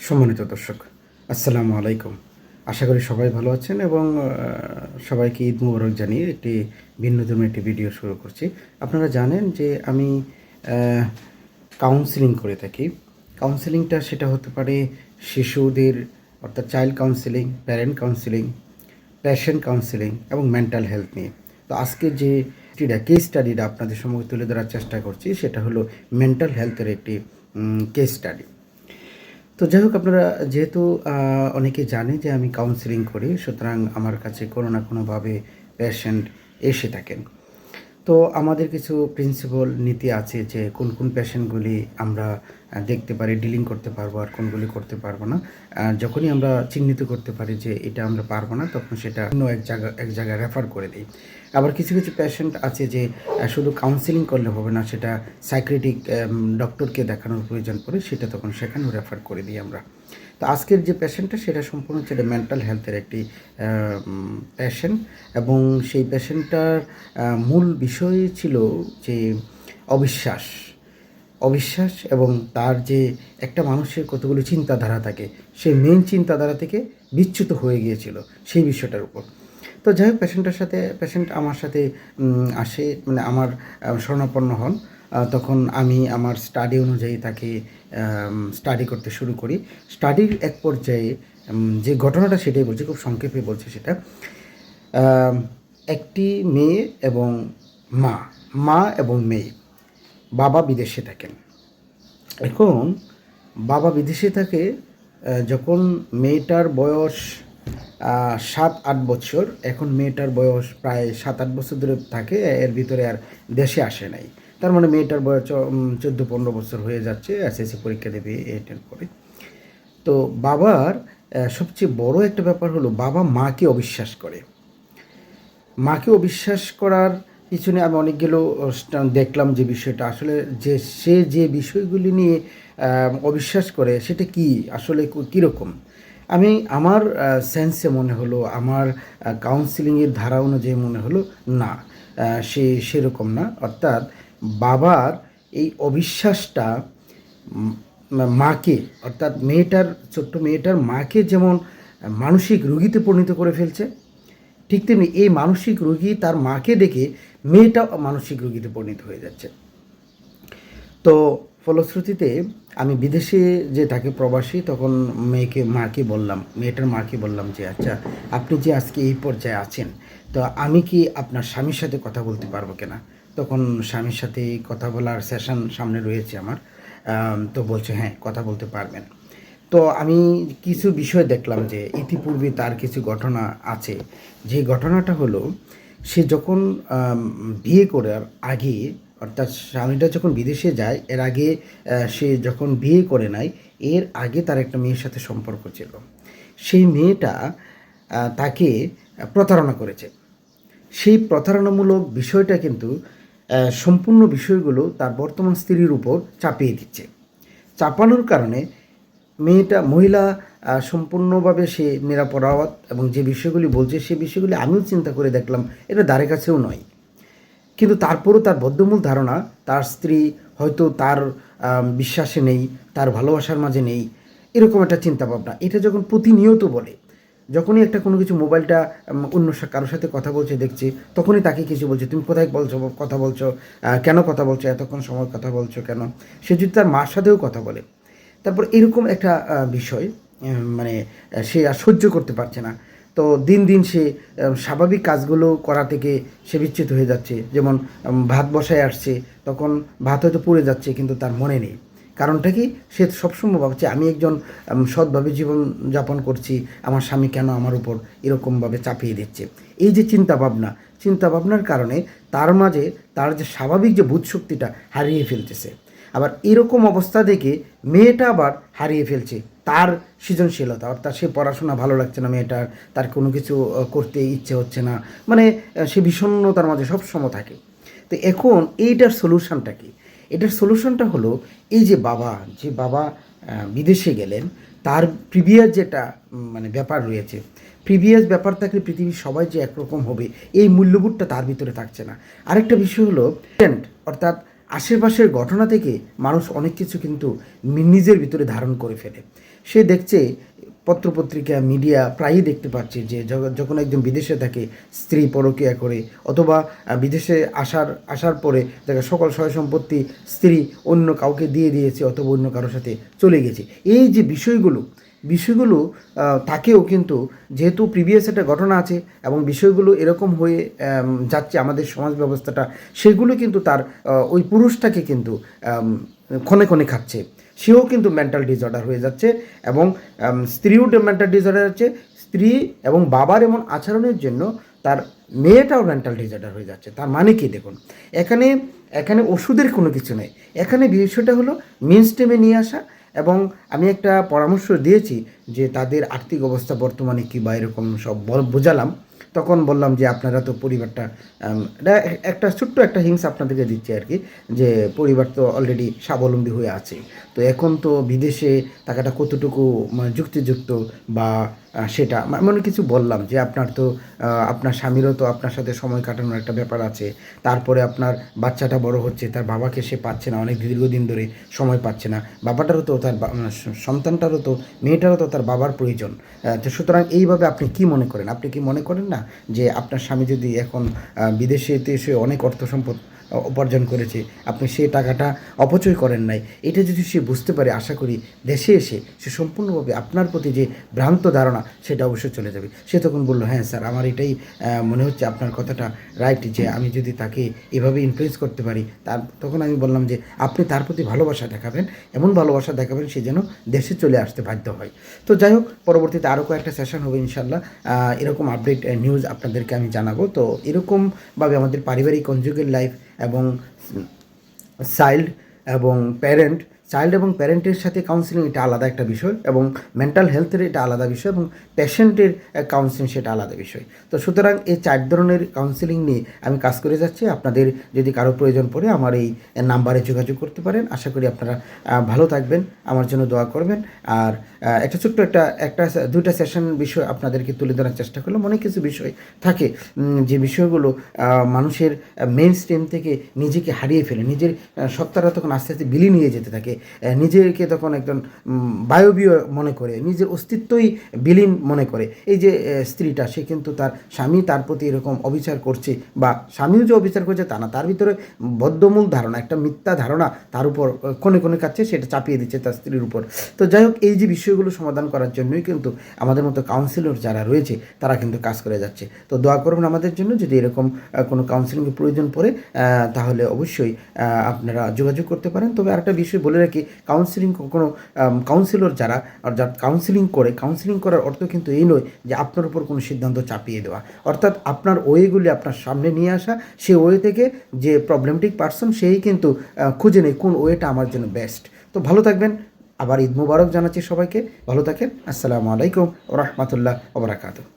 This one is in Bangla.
সম্মানিত দর্শক, আসসালামু আলাইকুম। আশা করি সবাই ভালো আছেন এবং সবাইকে ঈদ মুবারক জানিয়ে একটি ভিন্নধর্মী একটি ভিডিও শুরু করছি। আপনারা জানেন যে আমি কাউন্সেলিং করে থাকি। কাউন্সেলিংটা সেটা হতে পারে শিশুদের, অর্থাৎ child counselling, parent counselling, passion counselling এবং মেন্টাল হেলথ নিয়ে। তো আজকে যে কেস স্টাডিটা আপনাদের সম্মুখে তুলে ধরার চেষ্টা করছি সেটা হলো মেন্টাল হেলথের একটি কেস স্টাডি। তো যাই হোক, আপনারা যেহেতু অনেকে জানে যে আমি কাউন্সেলিং করি, সুতরাং আমার কাছে কোনো না কোনোভাবে পেশেন্ট এসে থাকেন। তো আমাদের কিছু প্রিন্সিপাল নীতি আছে যে কোন কোন পেশেন্টগুলি আমরা দেখতে পারি, ডিলিং করতে পারবো, আর কোনগুলি করতে পারবো না। যখনই আমরা চিহ্নিত করতে পারি যে এটা আমরা পারবো না, তখন সেটা অন্য এক জায়গায় রেফার করে দিই। আবার কিছু কিছু পেশেন্ট আছে যে শুধু কাউন্সেলিং করলে হবে না, সেটা সাইকিয়াট্রিক ডক্টরকে দেখানোর প্রয়োজন পড়ে, সেটা তখন সেখানেও রেফার করে দিই আমরা। তো আজকের যে পেশেন্টটা সেটা সম্পূর্ণ হচ্ছে মেন্টাল হেলথের একটি পেশেন্ট, এবং সেই পেশেন্টটার মূল বিষয় ছিল যে অবিশ্বাস অবিশ্বাস এবং তার যে একটা মানুষের কতগুলো চিন্তাধারা থাকে, সেই মেইন চিন্তাধারা থেকে বিচ্যুত হয়ে গিয়েছিল সেই বিষয়টার উপর। তো যাই হোক, পেশেন্ট আমার সাথে আসে, মানে আমার শরণাপন্ন হন। তখন আমি আমার স্টাডি অনুযায়ী তাকে স্টাডি করতে শুরু করি। স্টাডির এক পর্যায়ে যে ঘটনাটা সেটাই বলছি, খুব সংক্ষেপে বলছি সেটা। একটি মেয়ে এবং মা এবং মেয়ে, বাবা বিদেশে থাকেন। এখন বাবা বিদেশে থাকে যখন মেয়েটার বয়স 7-8 বছর। এখন মেয়েটার বয়স প্রায় 7-8 বছর ধরে থাকে, এর ভিতরে আর দেশে আসে নাই। তার মানে মেয়েটার বয়স 14-15 বছর হয়ে যাচ্ছে, এসএসসি পরীক্ষা দেবে এটেন্ড করে। তো বাবার সবচেয়ে বড় একটা ব্যাপার হলো বাবা মাকে অবিশ্বাস করে। মাকে অবিশ্বাস করার পিছনে আমি অনেকগুলো দেখলাম যে বিষয়টা আসলে সে যে বিষয়গুলি নিয়ে অবিশ্বাস করে সেটা কি আসলে কীরকম। আমি আমার সেন্সে মনে হলো, আমার কাউন্সিলিংয়ের ধারা অনুযায়ী মনে হলো না, সে সেরকম না। অর্থাৎ বাবার এই অবিশ্বাসটা মাকে, অর্থাৎ ছোট্ট মেয়েটার মাকে যেমন মানসিক রোগীতে পরিণত করে ফেলছে, ঠিক তেমনি এই মানসিক রোগী তার মাকে দেখে মেয়েটাও মানসিক রোগীতে পরিণত হয়ে যাচ্ছে। তো ফলশ্রুতিতে আমি বিদেশে যে তাকে প্রবাসী, তখন মেয়েটার মাকে বললাম যে আচ্ছা, আপনি যে আজকে এই পর্যায়ে আছেন, তো আমি কি আপনার স্বামীর সাথে কথা বলতে পারবো কিনা। তখন স্বামীর সাথে কথা বলার সেশন সামনে রয়েছে আমার। তো বলছে হ্যাঁ, কথা বলতে পারবেন। তো আমি কিছু বিষয় দেখলাম যে ইতিপূর্বে তার কিছু ঘটনা আছে। যে ঘটনাটা হলো, সে যখন বিয়ে করার আগে, অর্থাৎ স্বামীটা যখন বিদেশে যায় এর আগে, সে যখন বিয়ে করে নেয় এর আগে তার একটা মেয়ের সাথে সম্পর্ক ছিল। সেই মেয়েটা তাকে প্রতারণা করেছে। সেই প্রতারণামূলক বিষয়টা কিন্তু সম্পূর্ণ বিষয়গুলো তার বর্তমান স্ত্রীর উপর চাপিয়ে দিচ্ছে। চাপানোর কারণে মহিলা সম্পূর্ণভাবে সে নিরাপরাধ, এবং যে বিষয়গুলি বলছে সে বিষয়গুলি আমিও চিন্তা করে দেখলাম এটা দ্বারে কাছেও নয়। কিন্তু তারপরও তার বদ্ধমূল ধারণা তার স্ত্রী হয়তো তার বিশ্বাসে নেই, তার ভালোবাসার মাঝে নেই, এরকম একটা চিন্তাভাবনা। এটা যখন প্রতিনিয়ত বলে, যখনই একটা কোনো কিছু মোবাইলটা অন্য কারোর সাথে কথা বলছে দেখছি, তখনই তাকে কিছু বলছে, তুমি কোথায় কথা বলছো, কেন কথা বলছো, এতক্ষণ সময় কথা বলছো কেন। সে যদি তার মার সাথেও কথা বলে, তারপর এরকম একটা বিষয়, মানে সে আর সহ্য করতে পারছে না। তো দিন দিন সে স্বাভাবিক কাজগুলো করা থেকে সে বিচ্যুত হয়ে যাচ্ছে। যেমন ভাত বসায় আসছে, তখন ভাত হয়তো পুড়ে যাচ্ছে কিন্তু তার মনে নেই। কারণটা কি, সে সবসময় ভাবছে আমি একজন সৎভাবে জীবনযাপন করছি, আমার স্বামী কেন আমার উপর এরকমভাবে চাপিয়ে দিচ্ছে। এই যে চিন্তাভাবনার কারণে তার মাঝে তার যে স্বাভাবিক যে বোধশক্তিটা হারিয়ে ফেলতেছে। আবার এরকম অবস্থা দেখে মেয়েটা আবার হারিয়ে ফেলছে তার সৃজনশীলতা, অর্থাৎ সে পড়াশোনা ভালো লাগছে না মেয়েটার, তার কোনো কিছু করতে ইচ্ছে হচ্ছে না, মানে সে বিষণ্ণতার মাঝে সবসময় থাকে। তো এখন এইটার সলিউশনটা কি? এটার সলিউশনটা হলো এই যে বাবা বিদেশে গেলেন, তার প্রিভিয়াস যেটা মানে ব্যাপার রয়েছে, প্রিভিয়াস ব্যাপার থাকলে পৃথিবীর সবাই যে একরকম হবে এই মূল্যবোধটা তার ভিতরে থাকছে না। আরেকটা বিষয় হলো অর্থাৎ আশেপাশের ঘটনা থেকে মানুষ অনেক কিছু কিন্তু নিজের ভিতরে ধারণ করে ফেলে। সে দেখছে পত্রপত্রিকা মিডিয়া প্রায়ই দেখতে পাচ্ছে যে যখন একজন বিদেশে থাকে স্ত্রী পরকীয়া করে, অথবা বিদেশে আসার পরে দেখা সকল সয় সম্পত্তি স্ত্রী অন্য কাউকে দিয়ে দিয়েছে অথবা অন্য কারোর সাথে চলে গেছে। এই যে বিষয়গুলো তাকেও কিন্তু, যেহেতু প্রিভিয়াস একটা ঘটনা আছে এবং বিষয়গুলো এরকম হয়ে যাচ্ছে আমাদের সমাজ ব্যবস্থাটা, সেগুলো কিন্তু তার ওই পুরুষটাকে কিন্তু ক্ষণে ক্ষণে খাচ্ছে। সেও কিন্তু মেন্টাল ডিসঅর্ডার হয়ে যাচ্ছে এবং স্ত্রীও মেন্টাল ডিসঅর্ডার হচ্ছে। স্ত্রী এবং বাবার এমন আচরণের জন্য তার মেয়েটাও মেন্টাল ডিসঅর্ডার হয়ে যাচ্ছে। তার মানে কি দেখুন, এখানে ওষুধের কোনো কিছু নেই। এখানে বিষয়টা হলো মেন স্ট্রিমে নিয়ে আসা। এবং আমি একটা পরামর্শ দিয়েছি যে তাদের আর্থিক অবস্থা বর্তমানে কী বা এরকম সব বোঝালাম। তখন বললাম যে আপনারা তো পরিবারটা, এটা একটা ছোট্ট একটা হিংস আপনাদেরকে দিচ্ছি আর কি, যে পরিবার তো অলরেডি স্বাবলম্বী হয়ে আছে। তো এখন তো বিদেশে টাকাটা কতটুকু যুক্তিযুক্ত বা সেটা এমন কিছু বললাম যে আপনার স্বামীরও তো আপনার সাথে সময় কাটানোর একটা ব্যাপার আছে। তারপরে আপনার বাচ্চাটা বড় হচ্ছে, তার বাবাকে সে পাচ্ছে না, অনেক দীর্ঘদিন ধরে সময় পাচ্ছে না। বাবাটারও তো সন্তানটারও তো, মেয়েটারও তো তার বাবার প্রয়োজন। তো সুতরাং এইভাবে আপনি কি মনে করেন? আপনি কি মনে করেন না যে আপনার স্বামী যদি এখন বিদেশে এসে অনেক অর্থ সম্পদ উপার্জন করেছে, আপনি সেই টাকাটা অপচয় করেন নাই, এটা যদি সে বুঝতে পারে, আশা করি দেশে এসে সে সম্পূর্ণভাবে আপনার প্রতি যে ভ্রান্ত ধারণা সেটা অবশ্যই চলে যাবে। সে তখন বললো, হ্যাঁ স্যার, আমার এটাই মনে হচ্ছে আপনার কথাটা রাইট, যে আমি যদি তাকে এভাবে ইনফ্লুয়েন্স করতে পারি। তখন আমি বললাম যে আপনি তার প্রতি ভালোবাসা দেখাবেন, এমন ভালোবাসা দেখাবেন সে যেন দেশে চলে আসতে বাধ্য হয়। তো যাই হোক, পরবর্তীতে আরও কয়েকটা সেশন হবে ইনশাল্লাহ। এরকম আপডেট নিউজ আপনাদেরকে আমি জানাবো। তো এরকমভাবে আমাদের পারিবারিক কনজুগাল লাইফ এবং চাইল্ড এবং প্যারেন্টের সাথে কাউন্সিলিং, এটা আলাদা একটা বিষয়, এবং মেন্টাল হেলথের এটা আলাদা বিষয়, এবং পেশেন্টের কাউন্সিলিং সেটা আলাদা বিষয়। তো সুতরাং এই 4 ধরনের কাউন্সিলিং নিয়ে আমি কাজ করে যাচ্ছি। আপনাদের যদি কারো প্রয়োজন পড়ে আমার এই নাম্বারে যোগাযোগ করতে পারেন। আশা করি আপনারা ভালো থাকবেন, আমার জন্য দোয়া করবেন। আর একটা ছোট্ট একটা 2টা সেশন বিষয় আপনাদেরকে তুলে ধরার চেষ্টা করলাম। অনেক কিছু বিষয় থাকে যে বিষয়গুলো মানুষের মেইন স্ট্রিম থেকে নিজেকে হারিয়ে ফেলে, নিজের সত্তাটা তখন আস্তে আস্তে বিলীন হয়ে যেতে থাকে, নিজেকে তখন একজন বায়বীয় মনে করে, নিজের অস্তিত্বই বিলীন মনে করে। এই যে স্ত্রীটা, সে কিন্তু তার স্বামী তার প্রতি এরকম অবিচার করছে, বা স্বামীও যে অবিচার করছে তা না, তার ভিতরে বদ্ধমূল ধারণা, একটা মিথ্যা ধারণা তার উপর কোণে কোণে কাচ্ছে, সেটা চাপিয়ে দিচ্ছে তার স্ত্রীর উপর। তো যাই হোক, এই যে বিষয়গুলো সমাধান করার জন্যই কিন্তু আমাদের মতো কাউন্সিলর যারা রয়েছে তারা কিন্তু কাজ করে যাচ্ছে। তো দোয়া করবেন আমাদের জন্য। যদি এরকম কোনো কাউন্সিলিংয়ের প্রয়োজন পড়ে তাহলে অবশ্যই আপনারা যোগাযোগ করতে পারেন। তবে আরেকটা বিষয় বলে রাখি, কাউন্সিলর যারা কাউন্সিলিং করার অর্থ কিন্তু এই নয় যে আপনার উপর কোনো সিদ্ধান্ত চাপিয়ে দেওয়া। অর্থাৎ আপনার ওয়েগুলি আপনার সামনে নিয়ে আসা, সেই ওয়ে থেকে যে প্রবলেমটিক পার্সন সেই কিন্তু খুঁজে নেই কোন ওয়েটা আমার জন্য বেস্ট। তো ভালো থাকবেন। আবার ঈদ মুবারক জানাচ্ছি সবাইকে। ভালো থাকেন। আসসালামু আলাইকুম ওয়া রাহমাতুল্লাহ ওয়া বারাকাতুহু।